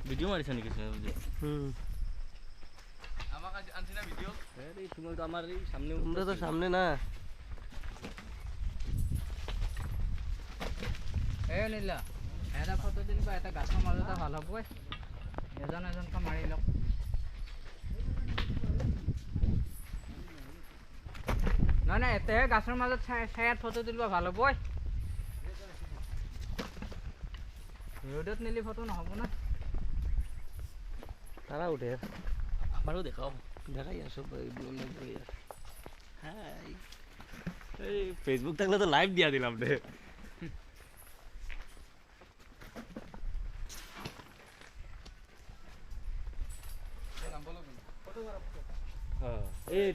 video মাৰিছা নেকি আমাক আনছি না ভিডিও তুমি তো আমার সামনে তোমরা তো সামনে না এই নীলা এটা ফটো দিলি বা এটা গাছৰ মাজতে ভাল হ'ব এজন এজনকৈ মাৰি লওক নাই নাই এতে গাছৰ মাজত ছায়াত ফটো দিলে ভাল হ'ব ৰ'দত নিলি ফটো নহ'ব না তারা উঠে আমারও দেখাও দেখাই আসো হাই এই ফেসবুক থাকলে তো লাইভ দিয়া দিলাম রে হ্যাঁ এই